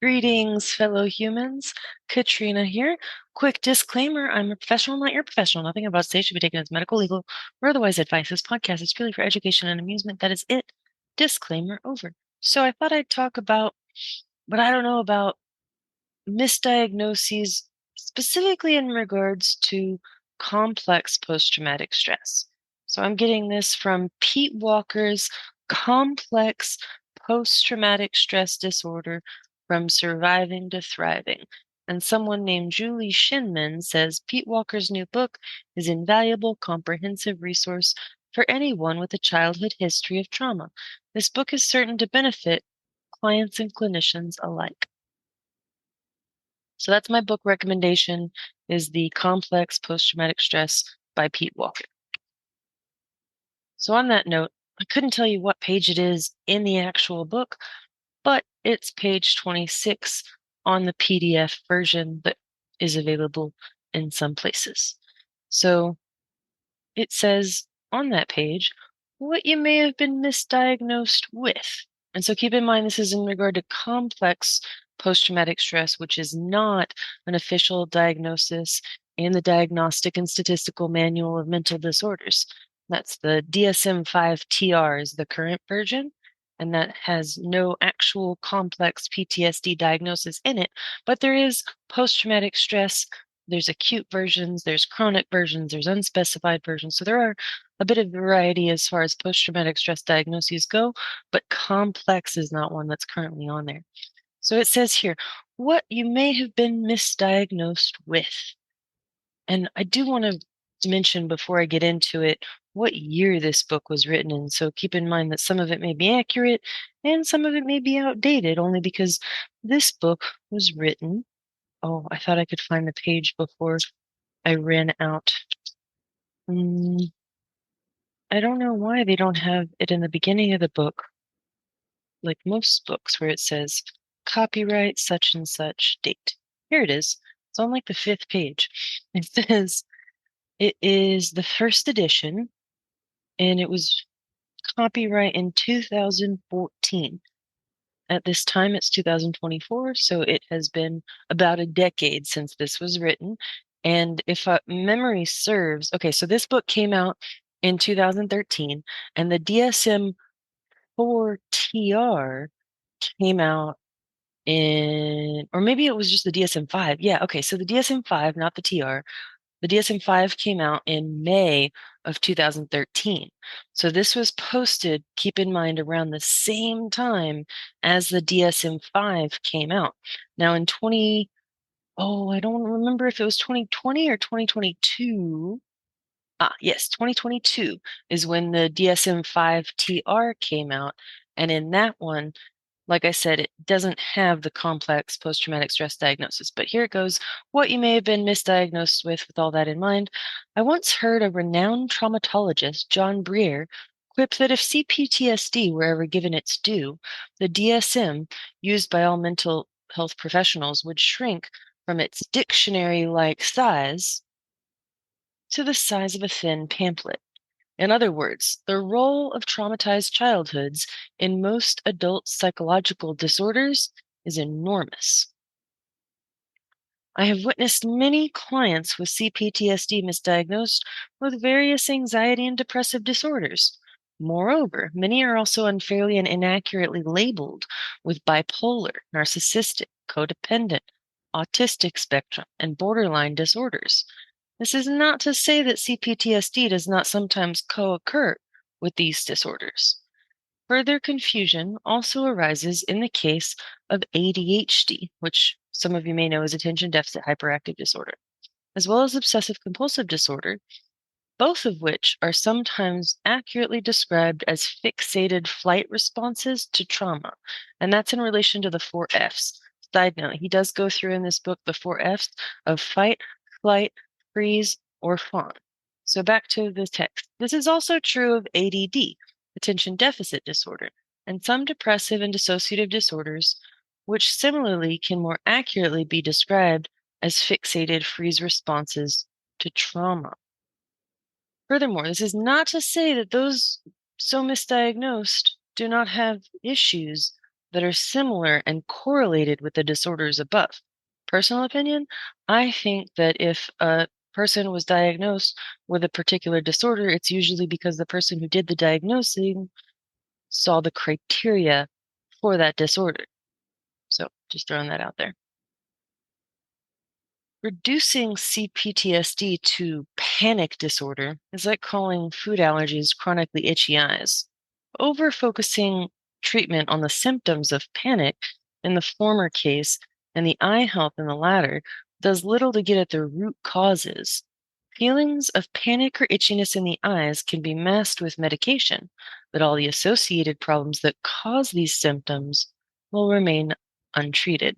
Greetings, fellow humans. Katrina here. Quick disclaimer, I'm a professional, not your professional. Nothing about today should be taken as medical, legal, or otherwise advice. This podcast is purely for education and amusement. That is it. Disclaimer over. So I thought I'd talk about what I don't know about misdiagnoses, specifically in regards to complex post-traumatic stress. So I'm getting this from Pete Walker's Complex Post-Traumatic Stress Disorder from Surviving to Thriving. And someone named Julie Shinman says Pete Walker's new book is an invaluable, comprehensive resource for anyone with a childhood history of trauma. This book is certain to benefit clients and clinicians alike. So that's my book recommendation, is The Complex Post-Traumatic Stress by Pete Walker. So on that note, I couldn't tell you what page it is in the actual book, but it's page 26 on the PDF version that is available in some places. So it says on that page what you may have been misdiagnosed with. And so keep in mind, this is in regard to complex post-traumatic stress, which is not an official diagnosis in the Diagnostic and Statistical Manual of Mental Disorders. That's the DSM-5-TR is the current version, and that has no actual complex PTSD diagnosis in it, but there is post-traumatic stress. There's acute versions, there's chronic versions, there's unspecified versions. So there are a bit of variety as far as post-traumatic stress diagnoses go, but complex is not one that's currently on there. So it says here, what you may have been misdiagnosed with. And I do want to mention before I get into it what year this book was written in. So keep in mind that some of it may be accurate and some of it may be outdated, only because this book was written. Oh, I thought I could find the page before I ran out. I don't know why they don't have it in the beginning of the book, like most books, where it says copyright such and such date. Here it is. It's on like the 5th page. It says it is the first edition, and it was copyright in 2014. At this time, it's 2024, so it has been about a decade since this was written. And if memory serves, okay, so this book came out in 2013, and the DSM-4 TR came out in, or maybe it was just the DSM-5. Yeah, okay, so the DSM-5, not the TR, the DSM-5 came out in May of 2013. So this was posted, keep in mind, around the same time as the DSM-5 came out. Now in I don't remember if it was 2020 or 2022. Yes, 2022 is when the DSM-5-TR came out. And in that one, like I said, it doesn't have the complex post-traumatic stress diagnosis, but here it goes. What you may have been misdiagnosed with all that in mind. I once heard a renowned traumatologist, John Briere, quip that if CPTSD were ever given its due, the DSM, used by all mental health professionals, would shrink from its dictionary-like size to the size of a thin pamphlet. In other words, the role of traumatized childhoods in most adult psychological disorders is enormous. I have witnessed many clients with CPTSD misdiagnosed with various anxiety and depressive disorders. Moreover, many are also unfairly and inaccurately labeled with bipolar, narcissistic, codependent, autistic spectrum, and borderline disorders. This is not to say that CPTSD does not sometimes co-occur with these disorders. Further confusion also arises in the case of ADHD, which some of you may know as attention deficit hyperactive disorder, as well as obsessive compulsive disorder, both of which are sometimes accurately described as fixated flight responses to trauma. And that's in relation to the 4 Fs. Side note, he does go through in this book the 4 Fs of fight, flight, freeze, or fawn. So back to the text. This is also true of ADD, attention deficit disorder, and some depressive and dissociative disorders, which similarly can more accurately be described as fixated freeze responses to trauma. Furthermore, this is not to say that those so misdiagnosed do not have issues that are similar and correlated with the disorders above. Personal opinion, I think that if a person was diagnosed with a particular disorder, it's usually because the person who did the diagnosing saw the criteria for that disorder. So just throwing that out there. Reducing CPTSD to panic disorder is like calling food allergies chronically itchy eyes. Over focusing treatment on the symptoms of panic in the former case and the eye health in the latter does little to get at the root causes. Feelings of panic or itchiness in the eyes can be masked with medication, but all the associated problems that cause these symptoms will remain untreated.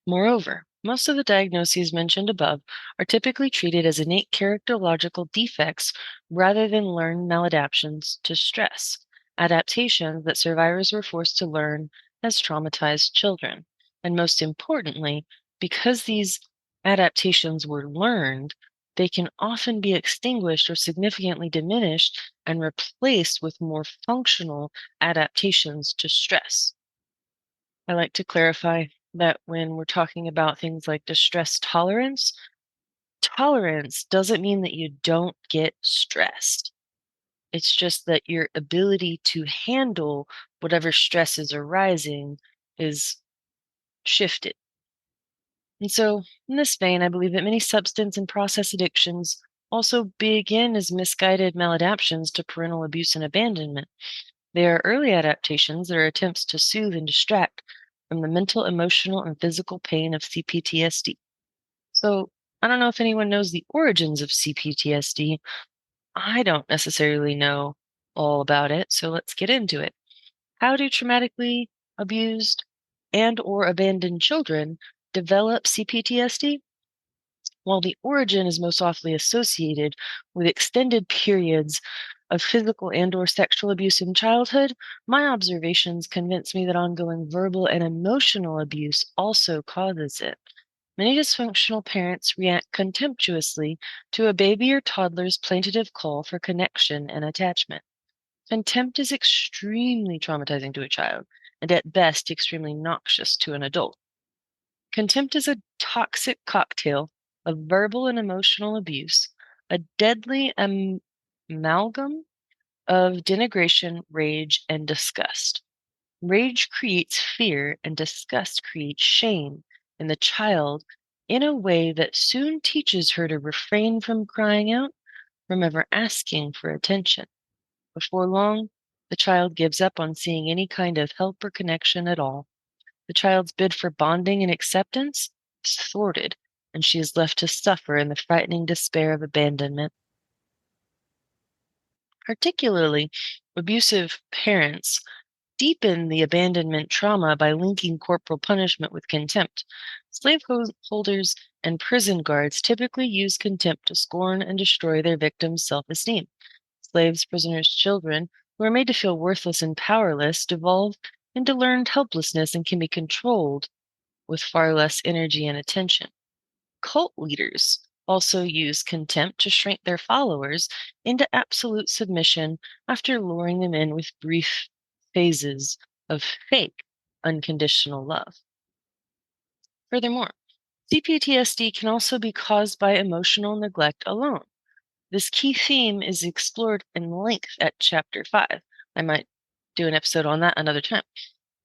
Moreover, most of the diagnoses mentioned above are typically treated as innate characterological defects rather than learned maladaptations to stress, adaptations that survivors were forced to learn as traumatized children. And most importantly, because these adaptations were learned, they can often be extinguished or significantly diminished and replaced with more functional adaptations to stress. I like to clarify that when we're talking about things like distress tolerance, tolerance doesn't mean that you don't get stressed. It's just that your ability to handle whatever stress is arising is shifted. And so, in this vein, I believe that many substance and process addictions also begin as misguided maladaptations to parental abuse and abandonment. They are early adaptations that are attempts to soothe and distract from the mental, emotional, and physical pain of CPTSD. So, I don't know if anyone knows the origins of CPTSD. I don't necessarily know all about it, so let's get into it. How do traumatically abused and or abandoned children develop CPTSD? While the origin is most often associated with extended periods of physical and or sexual abuse in childhood, my observations convince me that ongoing verbal and emotional abuse also causes it. Many dysfunctional parents react contemptuously to a baby or toddler's plaintive call for connection and attachment. Contempt is extremely traumatizing to a child, and at best extremely noxious to an adult. Contempt is a toxic cocktail of verbal and emotional abuse, a deadly amalgam of denigration, rage, and disgust. Rage creates fear, and disgust creates shame in the child in a way that soon teaches her to refrain from crying out, from ever asking for attention. Before long, the child gives up on seeing any kind of help or connection at all. The child's bid for bonding and acceptance is thwarted, and she is left to suffer in the frightening despair of abandonment. Particularly, abusive parents deepen the abandonment trauma by linking corporal punishment with contempt. Slaveholders and prison guards typically use contempt to scorn and destroy their victims' self-esteem. Slaves, prisoners, children who are made to feel worthless and powerless devolve into learned helplessness and can be controlled with far less energy and attention. Cult leaders also use contempt to shrink their followers into absolute submission after luring them in with brief phases of fake unconditional love. Furthermore, CPTSD can also be caused by emotional neglect alone. This key theme is explored in length at Chapter 5. I might do an episode on that another time.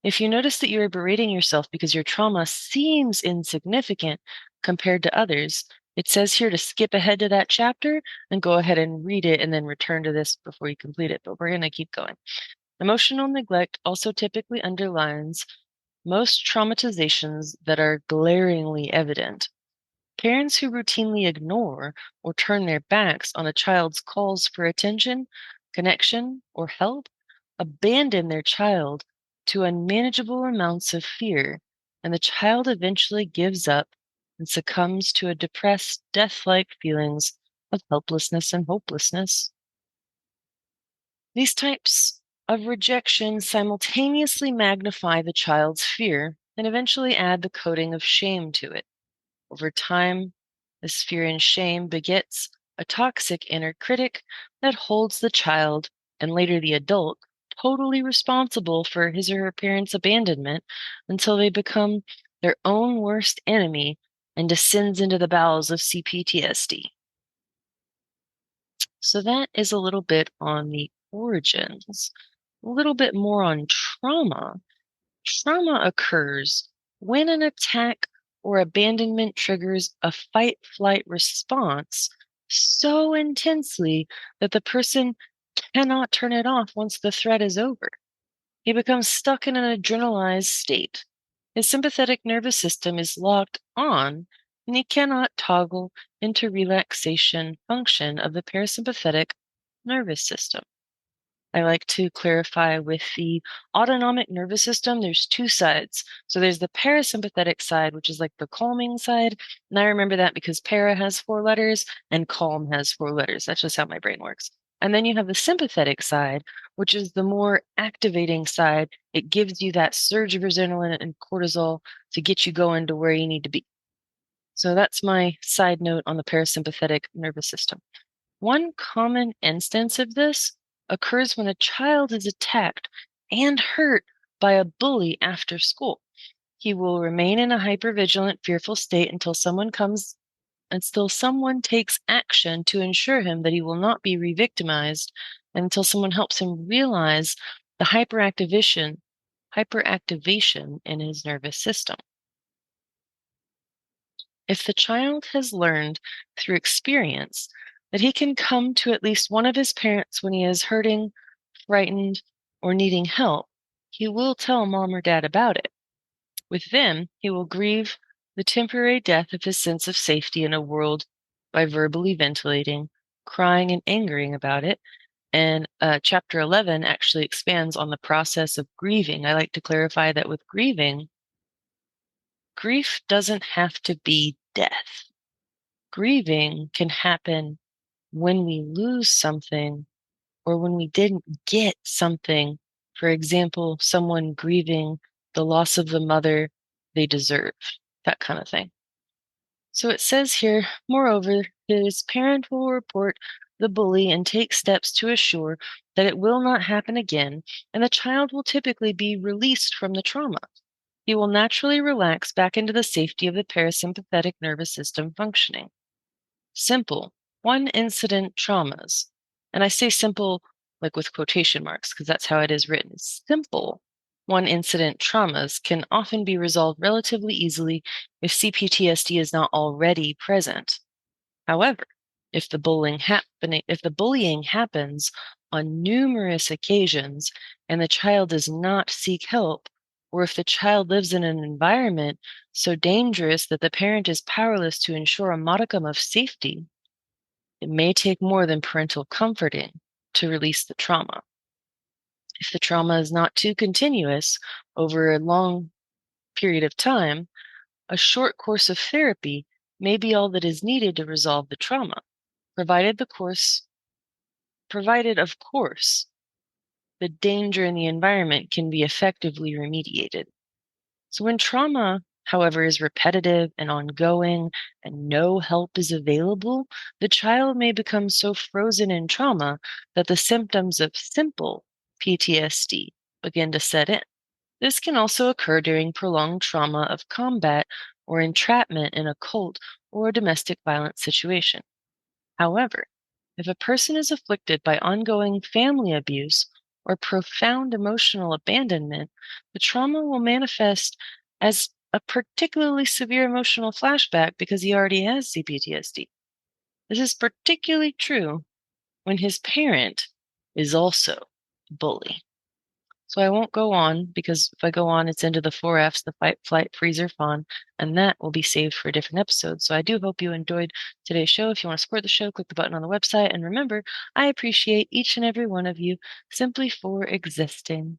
If you notice that you are berating yourself because your trauma seems insignificant compared to others, it says here to skip ahead to that chapter and go ahead and read it and then return to this before you complete it. But we're going to keep going. Emotional neglect also typically underlines most traumatizations that are glaringly evident. Parents who routinely ignore or turn their backs on a child's calls for attention, connection, or help abandon their child to unmanageable amounts of fear, and the child eventually gives up and succumbs to a depressed, death-like feelings of helplessness and hopelessness. These types of rejection simultaneously magnify the child's fear and eventually add the coating of shame to it. Over time, this fear and shame begets a toxic inner critic that holds the child and later the adult totally responsible for his or her parents' abandonment until they become their own worst enemy and descends into the bowels of CPTSD. So that is a little bit on the origins. A little bit more on trauma. Trauma occurs when an attack or abandonment triggers a fight-flight response so intensely that the person cannot turn it off once the threat is over. He becomes stuck in an adrenalized state. His sympathetic nervous system is locked on, and he cannot toggle into relaxation function of the parasympathetic nervous system. I like to clarify with the autonomic nervous system, there's two sides. So there's the parasympathetic side, which is like the calming side. And I remember that because para has 4 letters and calm has 4 letters. That's just how my brain works. And then you have the sympathetic side, which is the more activating side. It gives you that surge of adrenaline and cortisol to get you going to where you need to be. So that's my side note on the parasympathetic nervous system. One common instance of this occurs when a child is attacked and hurt by a bully after school. He will remain in a hypervigilant, fearful state until someone takes action to ensure him that he will not be re-victimized, and until someone helps him realize the hyperactivation in his nervous system. If the child has learned through experience that he can come to at least one of his parents when he is hurting, frightened, or needing help, he will tell mom or dad about it. With them, he will grieve the temporary death of his sense of safety in a world by verbally ventilating, crying, and angering about it. And chapter 11 actually expands on the process of grieving. I like to clarify that with grieving, grief doesn't have to be death. Grieving can happen when we lose something or when we didn't get something. For example, someone grieving the loss of the mother they deserved, that kind of thing. So it says here, moreover, his parent will report the bully and take steps to assure that it will not happen again, and the child will typically be released from the trauma. He will naturally relax back into the safety of the parasympathetic nervous system functioning. Simple, one incident traumas. And I say simple like with quotation marks because that's how it is written. Simple, one incident traumas can often be resolved relatively easily if CPTSD is not already present. However, if the bullying happens on numerous occasions and the child does not seek help, or if the child lives in an environment so dangerous that the parent is powerless to ensure a modicum of safety, it may take more than parental comforting to release the trauma. If the trauma is not too continuous over a long period of time, a short course of therapy may be all that is needed to resolve the trauma, provided, of course, the danger in the environment can be effectively remediated. So when trauma, however, is repetitive and ongoing and no help is available, the child may become so frozen in trauma that the symptoms of simple PTSD begin to set in. This can also occur during prolonged trauma of combat or entrapment in a cult or a domestic violence situation. However, if a person is afflicted by ongoing family abuse or profound emotional abandonment, the trauma will manifest as a particularly severe emotional flashback because he already has CPTSD. This is particularly true when his parent is also a bully. So I won't go on because if I go on, it's into the 4Fs, the fight, flight, freeze, or fawn, and that will be saved for a different episode. So I do hope you enjoyed today's show. If you want to support the show, click the button on the website. And remember, I appreciate each and every one of you simply for existing.